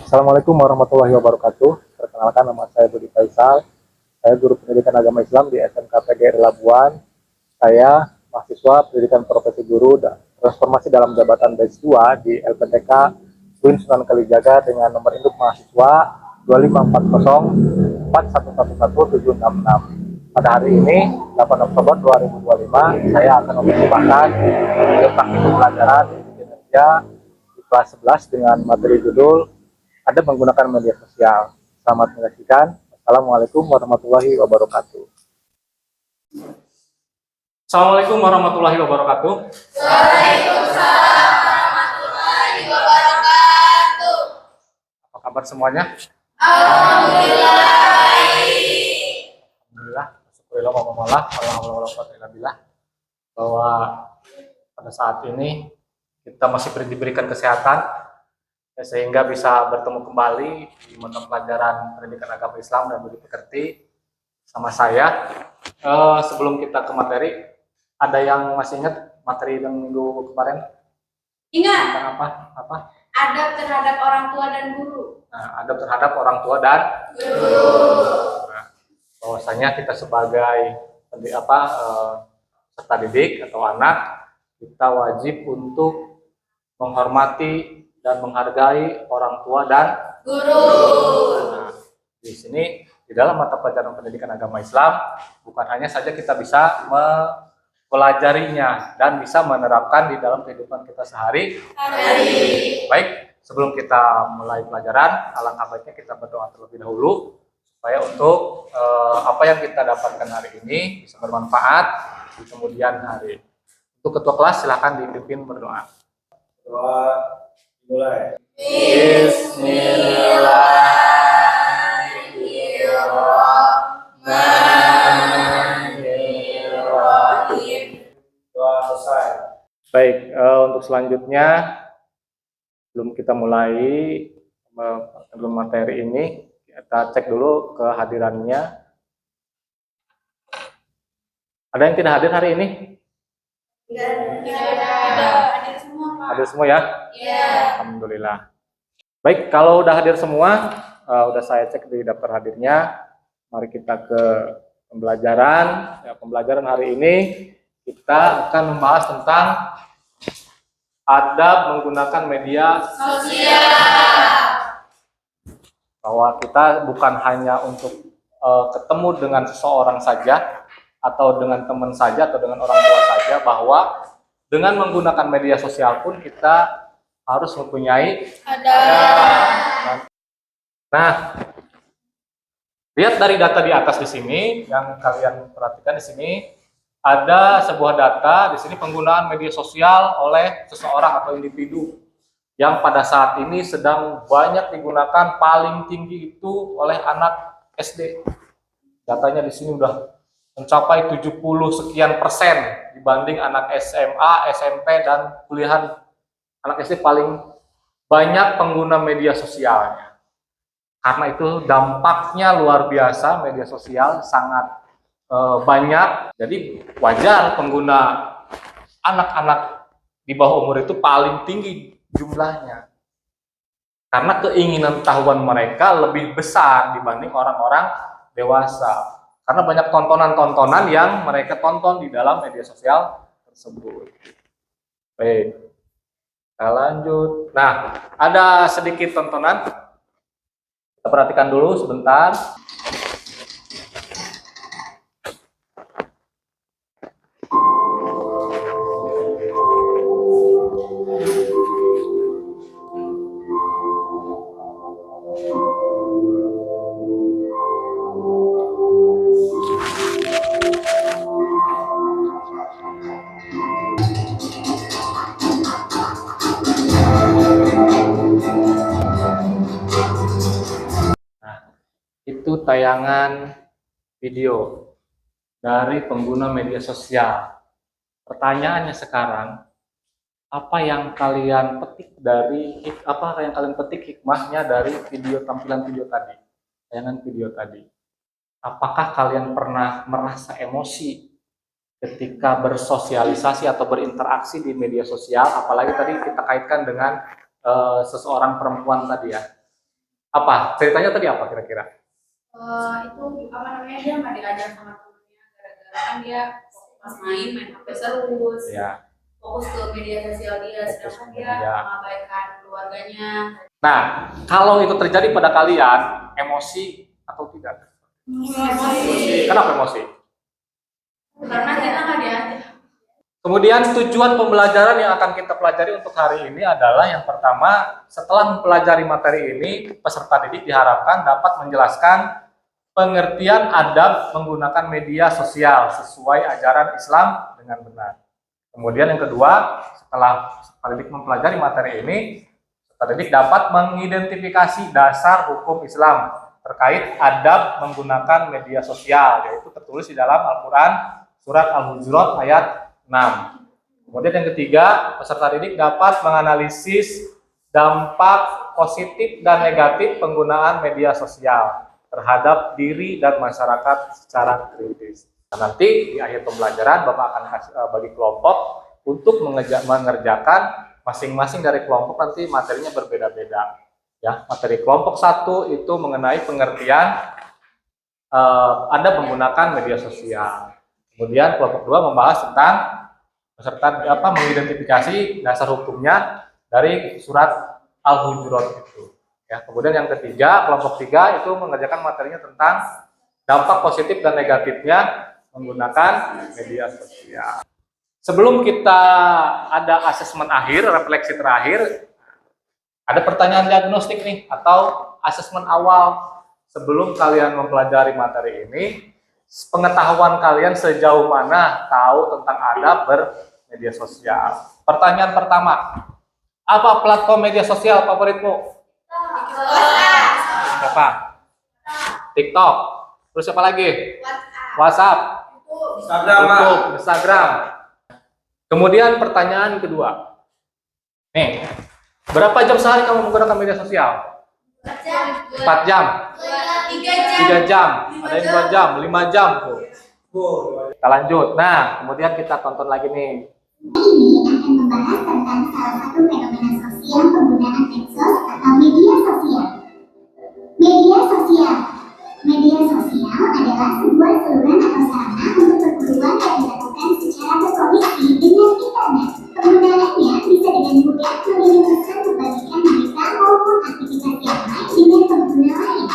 Assalamualaikum warahmatullahi wabarakatuh. Perkenalkan, nama saya Budi Faisal. Saya guru pendidikan agama Islam di SMK PGRI Labuan. Saya mahasiswa pendidikan profesi guru dan transformasi dalam jabatan batch 2 di LPTK UIN Sunan Kalijaga dengan nomor induk mahasiswa 25404111766. Pada hari ini, 8 Oktober 2025, saya akan mempersembahkan video praktikum pelajaran kinerja di kelas 11 dengan materi judul Adab menggunakan media sosial. Selamat menyaksikan. Assalamualaikum warahmatullahi wabarakatuh. Assalamualaikum warahmatullahi wabarakatuh. Waalaikumsalam warahmatullahi wabarakatuh. Apa kabar semuanya? Alhamdulillah. Alhamdulillah. Alhamdulillah. Bahwa pada saat ini kita masih diberikan kesehatan sehingga bisa bertemu kembali di mata pelajaran pendidikan agama Islam dan budi pekerti sama saya. Sebelum kita ke materi, ada yang masih ingat materi yang minggu kemarin? Ingat. Tentang apa? Adab terhadap orang tua dan guru. Nah, adab terhadap orang tua dan Guru. Nah, bahwasanya kita sebagai peserta didik atau anak, kita wajib untuk menghormati dan menghargai orang tua dan Guru. Nah, di sini di dalam mata pelajaran pendidikan agama Islam bukan hanya saja kita bisa mempelajarinya dan bisa menerapkan di dalam kehidupan kita sehari-hari. Baik, sebelum kita mulai pelajaran, alangkah baiknya kita berdoa terlebih dahulu supaya untuk apa yang kita dapatkan hari ini bisa bermanfaat di kemudian hari. Untuk ketua kelas silakan dipimpin berdoa. Doa mulai. Bismillahirrahmanirrahim. Doa selesai. Baik, untuk selanjutnya sebelum kita mulai materi ini, kita cek dulu kehadirannya. Ada yang tidak hadir hari ini? Tidak ada. Hadir semua, Pak. Hadir semua ya? Iya. Alhamdulillah. Baik, kalau udah hadir semua, udah saya cek di daftar hadirnya. Mari kita ke pembelajaran. Ya, pembelajaran hari ini kita akan membahas tentang adab menggunakan media Sosial. bahwa kita bukan hanya untuk ketemu dengan seseorang saja atau dengan teman saja atau dengan orang tua saja, bahwa dengan menggunakan media sosial pun kita harus mempunyai Adab. Nah, lihat dari data di atas di sini yang kalian perhatikan di sini ada sebuah data di sini penggunaan media sosial oleh seseorang atau individu yang pada saat ini sedang banyak digunakan, paling tinggi itu oleh anak SD. Datanya di sini udah mencapai 70 sekian persen dibanding anak SMA, SMP dan kuliahan. Anak SD paling banyak pengguna media sosialnya. Karena itu dampaknya luar biasa, media sosial sangat banyak. Jadi wajar pengguna anak-anak di bawah umur itu paling tinggi jumlahnya. Karena keinginan tahuan mereka lebih besar dibanding orang-orang dewasa. Karena banyak tontonan-tontonan yang mereka tonton di dalam media sosial tersebut. Baik, kita lanjut. Nah, ada sedikit tontonan. Kita perhatikan dulu sebentar. Itu tayangan video dari pengguna media sosial. Pertanyaannya sekarang, apa yang kalian petik hikmahnya dari tampilan video tadi, tayangan video tadi? Apakah kalian pernah merasa emosi ketika bersosialisasi atau berinteraksi di media sosial? Apalagi tadi kita kaitkan dengan seseorang perempuan tadi ya. Apa? Ceritanya tadi apa kira-kira? Itu apa namanya, dia nggak diajar sama temennya gara-gara kan dia pas main HP terus, Ya. fokus ke media sosial dia, Fokus sedangkan ke dia media. mengabaikan keluarganya. Nah, kalau itu terjadi pada kalian, emosi atau tidak? Emosi. Kenapa emosi? Karena kita nggak diajar. Kemudian tujuan pembelajaran yang akan kita pelajari untuk hari ini adalah yang pertama, setelah mempelajari materi ini, peserta didik diharapkan dapat menjelaskan pengertian adab menggunakan media sosial sesuai ajaran Islam dengan benar. Kemudian yang kedua, setelah peserta didik mempelajari materi ini, peserta didik dapat mengidentifikasi dasar hukum Islam terkait adab menggunakan media sosial, yaitu tertulis di dalam Al-Quran surat Al-Hujurat ayat 6. Kemudian yang ketiga, peserta didik dapat menganalisis dampak positif dan negatif penggunaan media sosial terhadap diri dan masyarakat secara kritis. Nah, nanti di akhir pembelajaran Bapak akan bagi kelompok untuk mengerjakan masing-masing dari kelompok, nanti materinya berbeda-beda. Ya, materi kelompok 1 itu mengenai pengertian Anda menggunakan media sosial. Kemudian kelompok 2 membahas tentang peserta mengidentifikasi dasar hukumnya dari surat Al-Hujurat itu. Ya, kemudian yang ketiga, kelompok 3 itu mengerjakan materinya tentang dampak positif dan negatifnya menggunakan media sosial. Sebelum kita ada asesmen akhir, refleksi terakhir, ada pertanyaan diagnostik nih atau asesmen awal sebelum kalian mempelajari materi ini. Pengetahuan kalian sejauh mana tahu tentang adab bermedia sosial? Pertanyaan pertama, apa platform media sosial favoritmu? Apa? TikTok. Terus apa lagi? WhatsApp. YouTube, Instagram. Kemudian pertanyaan kedua. Nih, berapa jam sehari kamu menggunakan media sosial? 4 jam. 3 jam, ada yang 2 jam, 5 jam tuh. Kita lanjut. Nah, kemudian kita tonton lagi nih. Ini akan membahas tentang salah satu fenomena sosial penggunaan medsos atau media sosial. Media sosial. Media sosial adalah sebuah saluran atau sarana untuk perburuan yang dilakukan secara berkoneksi dengan internet. Penggunaannya bisa dengan mudah mengirimkan membagikan berita maupun aktivitas yang lain dengan pengguna lain.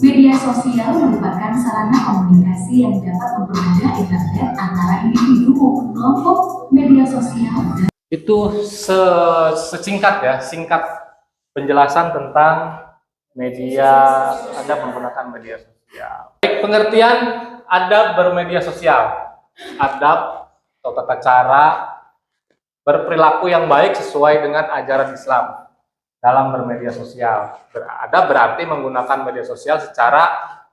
Media sosial merupakan sarana komunikasi yang dapat mempermudah internet antara individu maupun kelompok. Media sosial Itu singkat penjelasan tentang media adab menggunakan media sosial. Baik, pengertian adab bermedia sosial. Adab atau tata cara berperilaku yang baik sesuai dengan ajaran Islam dalam bermedia sosial. Adab berarti menggunakan media sosial secara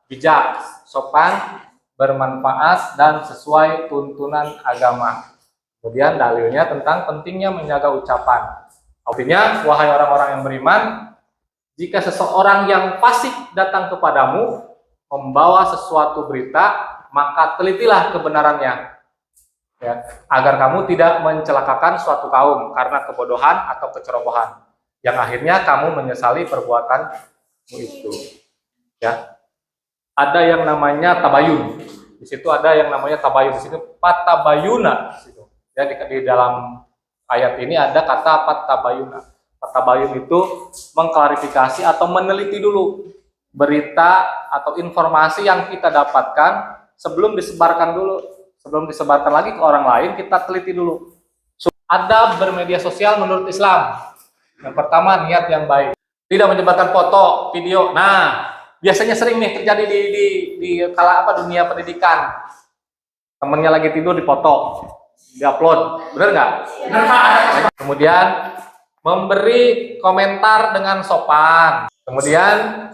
bijak, sopan, bermanfaat, dan sesuai tuntunan agama. Kemudian dalilnya tentang pentingnya menjaga ucapan. Artinya, wahai orang-orang yang beriman, jika seseorang yang fasik datang kepadamu membawa sesuatu berita, maka telitilah kebenarannya, ya, agar kamu tidak mencelakakan suatu kaum karena kebodohan atau kecerobohan, yang akhirnya kamu menyesali perbuatanmu itu. Ya, ada yang namanya tabayun. Di situ ada yang namanya tabayun. Di sini patabayuna. Ya, di dalam ayat ini ada kata patabayuna. Patabayun itu mengklarifikasi atau meneliti dulu berita atau informasi yang kita dapatkan sebelum disebarkan dulu. Sebelum disebarkan lagi ke orang lain, kita teliti dulu. Adab bermedia sosial menurut Islam. Yang pertama, niat yang baik. Tidak menyebarkan foto, video. Nah, biasanya sering nih terjadi di dunia pendidikan. Temennya lagi tidur dipoto, diupload. Bener nggak? Bener, Pak. Kemudian memberi komentar dengan sopan. Kemudian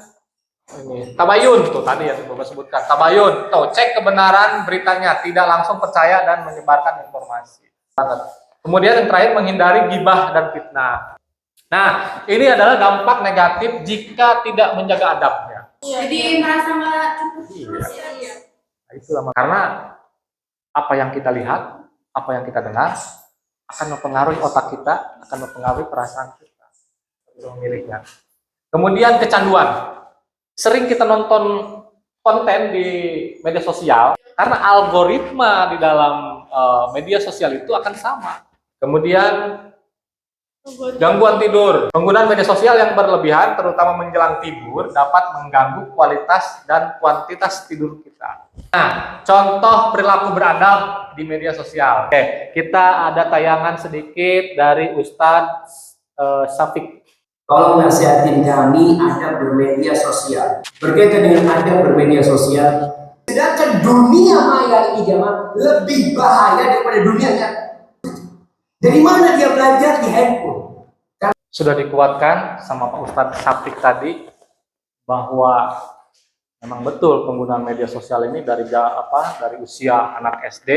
ini tabayun tuh tadi yang Bapak sebutkan. Tabayun, tuh cek kebenaran beritanya, tidak langsung percaya dan menyebarkan informasi. Kemudian yang terakhir, menghindari gibah dan fitnah. Nah, ini adalah dampak negatif jika tidak menjaga adabnya. Jadi merasa nggak cukup. Iya. Nah, itulah karena apa yang kita lihat, apa yang kita dengar akan mempengaruhi otak kita, akan mempengaruhi perasaan kita untuk memilihnya. Kemudian kecanduan. Sering kita nonton konten di media sosial karena algoritma di dalam media sosial itu akan sama. Kemudian gangguan tidur. Penggunaan media sosial yang berlebihan terutama menjelang tidur dapat mengganggu kualitas dan kuantitas tidur kita. Nah, contoh perilaku beradab di media sosial. Oke, kita ada tayangan sedikit dari Ustadz Syafiq. Tolong nasihatin kami adab bermedia sosial. Berkaitan dengan adab bermedia sosial, sedangkan dunia maya ini jamaah lebih bahaya daripada dunia nyata. Dari mana dia belajar? Di handphone. Sudah dikuatkan sama Pak Ustadz Syafiq tadi bahwa memang betul penggunaan media sosial ini dari usia anak SD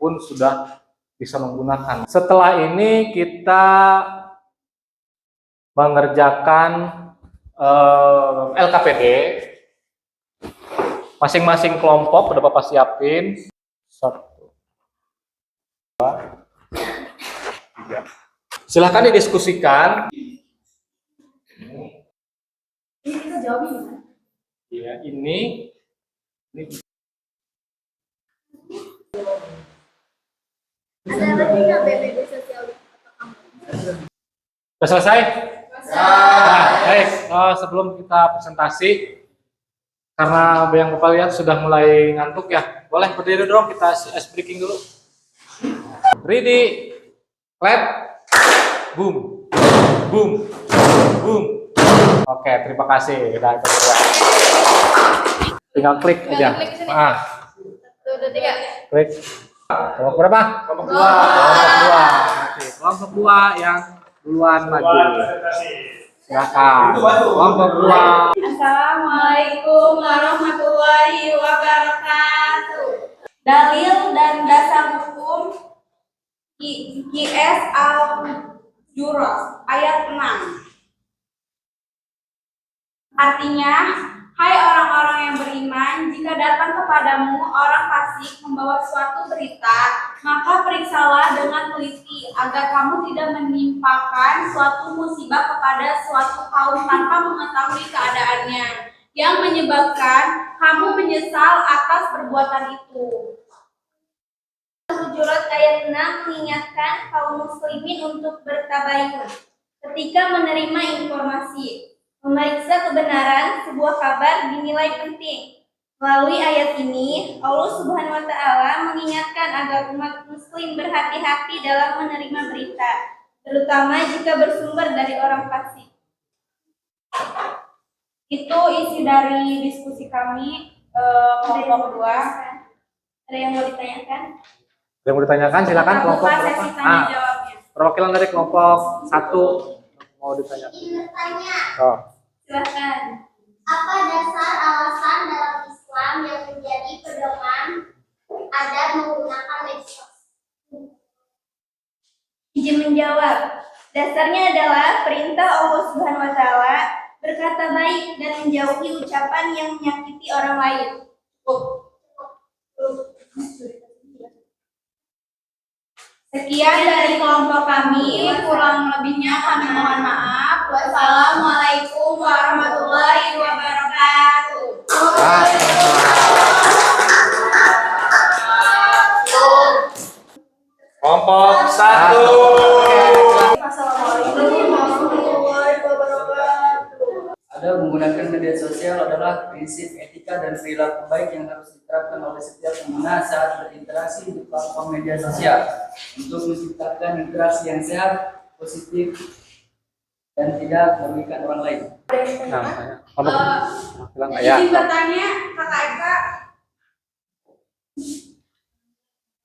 pun sudah bisa menggunakan. Setelah ini kita mengerjakan LKPD. Masing-masing kelompok udah Bapak siapin. 1, 2, 3. Silahkan didiskusikan. Ini kita jawab gimana? Ya, ini Ada lagi nggak BBB sosial atau kamu? sudah selesai? Nah, baik. Sebelum kita presentasi, karena yang Bapak lihat sudah mulai ngantuk ya, boleh berdiri dong, kita ice breaking dulu. Ready, clap, boom, boom, boom. Oke, terima kasih. Udah, itu dia. Tinggal klik aja. Klik di sini. 1, 2, 3. Klik. Kelompok berapa? Kelompok 2. Kelompok 2. Oke, kelompok 2 yang duluan maju. Silakan. Kelompok 2. Assalamualaikum warahmatullahi wabarakatuh. Dalil dan dasar hukum QS Al-Juros ayat 6. Artinya, hai orang-orang yang beriman, jika datang kepadamu orang fasik membawa suatu berita, maka periksalah dengan teliti agar kamu tidak menimpakan suatu musibah kepada suatu kaum tanpa mengetahui keadaannya, yang menyebabkan kamu menyesal atas perbuatan itu. Al-Hujurat ayat 6 mengingatkan kaum muslimin untuk bertabayun ketika menerima informasi. Memeriksa kebenaran sebuah kabar dinilai penting. Melalui ayat ini, Allah Subhanahu wa Ta'ala mengingatkan agar umat Muslim berhati-hati dalam menerima berita, terutama jika bersumber dari orang fasik. Itu isi dari diskusi kami kelompok 2. Ada yang mau ditanyakan? Ada yang mau ditanyakan? Silakan kelompok Buka berapa? sesi tanya jawabnya. Perwakilan dari kelompok 1 mau ditanyakan. Ingin bertanya, Oh. Silakan. apa dasar alasan dalam Islam yang menjadi pedoman adab menggunakan medsos? Izin menjawab. Dasarnya adalah perintah Allah Subhanahu wa Ta'ala berkata baik dan menjauhi ucapan yang menyakiti orang lain. Sekian dari kelompok kami, kurang lebihnya kami mohon maaf. Wassalamualaikum warahmatullahi wabarakatuh. Kelompok 1. Assalamualaikum warahmatullahi wabarakatuh. Ada menggunakan media sosial adalah prinsip etika dan perilaku baik yang harus diterapkan oleh setiap pengguna saat berinteraksi di platform media sosial untuk menciptakan interaksi yang sehat, positif, dan tidak merugikan orang lain. Nah, kelompok bilang ya. Izin bertanya, Kakak Eka,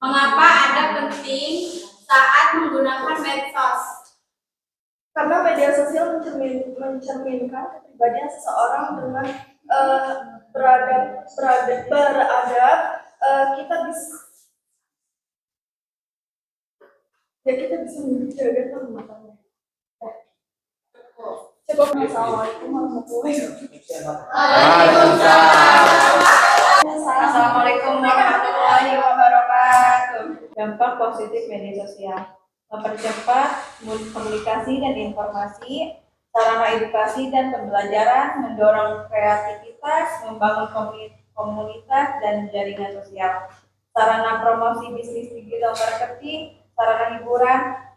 mengapa ada penting saat menggunakan medsos? Karena media sosial mencerminkan kepribadian seseorang dengan beradab, kita bisa menjaga kehormatannya. Cukup. Assalamualaikum warahmatullahi wabarakatuh. Assalamualaikum warahmatullahi wabarakatuh. Dampak positif media sosial: mempercepat komunikasi dan informasi, sarana edukasi dan pembelajaran, mendorong kreativitas, membangun komunitas dan jaringan sosial, sarana promosi bisnis digital marketing, sarana hiburan.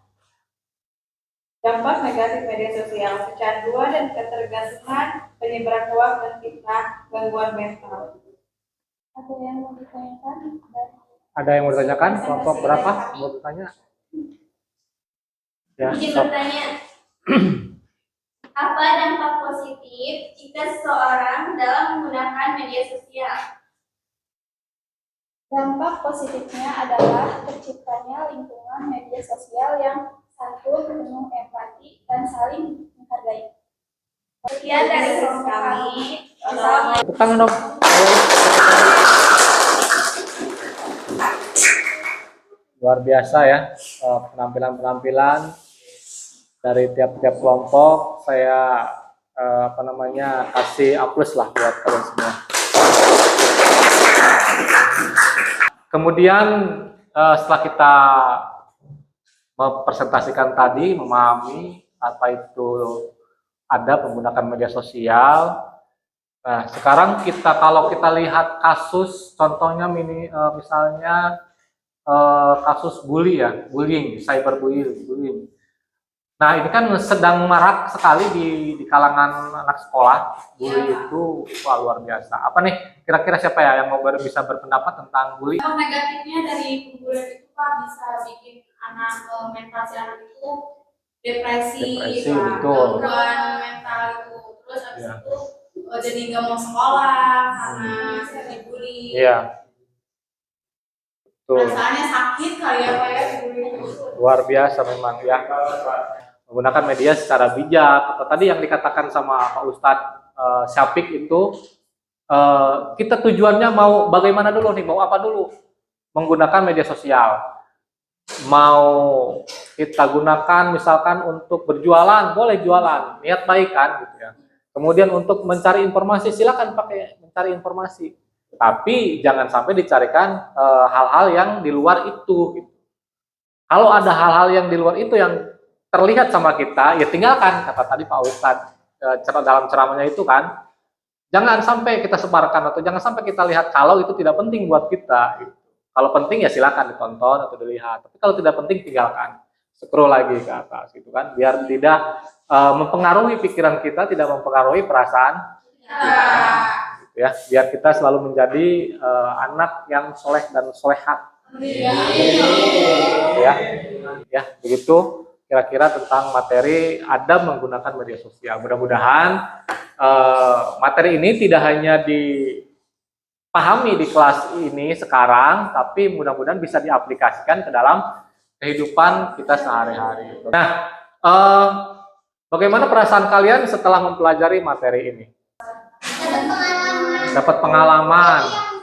Dampak negatif media sosial, kecanduan dan ketergantungan, penyebaran hoax dan fitnah, gangguan mental. Ada yang mau ditanyakan? Ada yang mau ditanyakan? Kelompok berapa? Mau bertanya? Ya, Izin sok. bertanya. Apa dampak positif jika seseorang dalam menggunakan media sosial? Dampak positifnya adalah terciptanya lingkungan media sosial yang santun, penuh empati, dan saling menghargai. Sekian dari kami. Assalamualaikum. Tepuk tangan dong. Luar biasa ya penampilan-penampilan dari tiap-tiap kelompok. Saya kasih A+ lah buat kalian semua. Kemudian setelah kita mempresentasikan tadi, memahami apa itu ada menggunakan media sosial. Nah, sekarang kalau kita lihat kasus, contohnya misalnya kasus bullying, cyberbullying. Nah, ini kan sedang marak sekali di kalangan anak sekolah. Bully itu wah, luar biasa. Apa nih? Kira-kira siapa ya yang mau bisa berpendapat tentang bully? Dampak negatifnya dari pembulian itu Pak bisa bikin mental si anak itu depresi, betul. gangguan mental itu. Terus habis itu jadi nggak mau sekolah karena sering dibully. Iya. Betul. Perasaannya sakit kali ya Pak ya dibully. Luar biasa memang ya. Menggunakan media secara bijak. Atau tadi yang dikatakan sama Pak Ustadz Syafiq itu kita tujuannya mau bagaimana dulu nih, mau apa dulu? Menggunakan media sosial. Mau kita gunakan misalkan untuk berjualan, boleh jualan, niat baik kan gitu ya. Kemudian untuk mencari informasi, silakan pakai mencari informasi. Tapi jangan sampai dicarikan hal-hal yang di luar itu gitu. Kalau ada hal-hal yang di luar itu yang terlihat sama kita, ya tinggalkan, kata tadi Pak Ustadz dalam ceramahnya itu kan. Jangan sampai kita sebarkan atau jangan sampai kita lihat kalau itu tidak penting buat kita. Gitu. Kalau penting ya silakan ditonton atau dilihat. Tapi kalau tidak penting tinggalkan. Scroll lagi ke atas gitu kan. Biar tidak mempengaruhi pikiran kita, tidak mempengaruhi perasaan kita. Gitu ya. Biar kita selalu menjadi anak yang soleh dan solehah. Ya, begitu kira-kira tentang materi adab menggunakan media sosial. Mudah-mudahan materi ini tidak hanya dipahami di kelas ini sekarang, tapi mudah-mudahan bisa diaplikasikan ke dalam kehidupan kita sehari-hari. Nah, bagaimana perasaan kalian setelah mempelajari materi ini? Dapat pengalaman.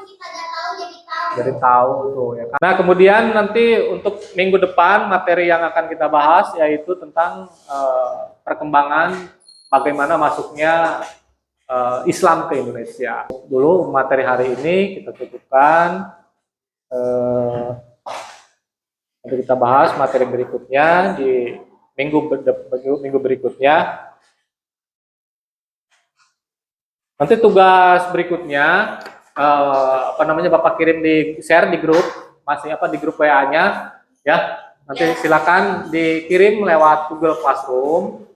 Jadi tahu tuh ya kan. Nah, kemudian nanti untuk minggu depan materi yang akan kita bahas yaitu tentang perkembangan bagaimana masuknya Islam ke Indonesia. Dulu materi hari ini kita cukupkan. Nanti kita bahas materi berikutnya di minggu berikutnya. Nanti tugas berikutnya Bapak kirim share di grup, di grup WA-nya ya. Nanti silakan dikirim lewat Google Classroom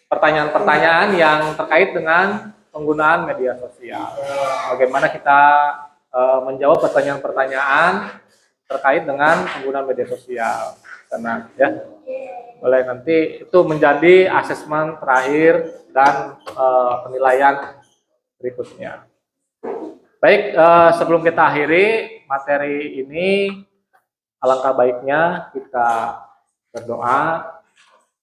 pertanyaan-pertanyaan yang terkait dengan penggunaan media sosial. Bagaimana kita menjawab pertanyaan-pertanyaan terkait dengan penggunaan media sosial. Karena ya, boleh nanti itu menjadi asesmen terakhir dan penilaian berikutnya. Baik, sebelum kita akhiri materi ini, alangkah baiknya kita berdoa.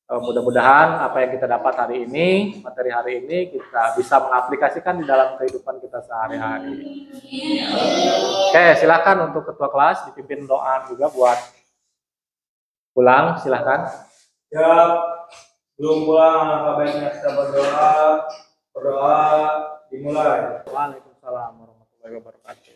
Mudah-mudahan apa yang kita dapat hari ini, materi hari ini, kita bisa mengaplikasikan di dalam kehidupan kita sehari-hari. Oke, silakan untuk ketua kelas dipimpin doa juga buat pulang, silakan. Ya, belum pulang, alangkah baiknya kita berdoa dimulai. Waalaikumsalam warahmatullahi wabarakatuh.